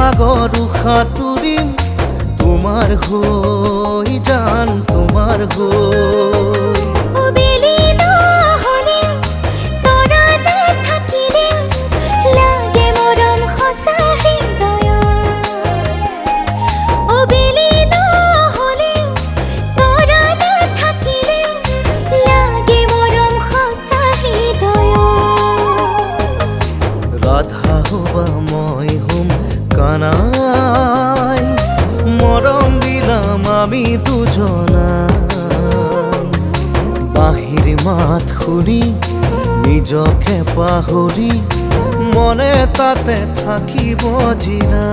সাগৰো সাঁতুৰিম তোমাৰ হৈ জান তোমাৰ হৈ ৰাধা হবা মই হুম কানাই মৰম দিলাম আমি দুজনাই বাহিৰ মাত শুনি নিজকে পাহৰি মনে তাতে থাকিব জিৰা।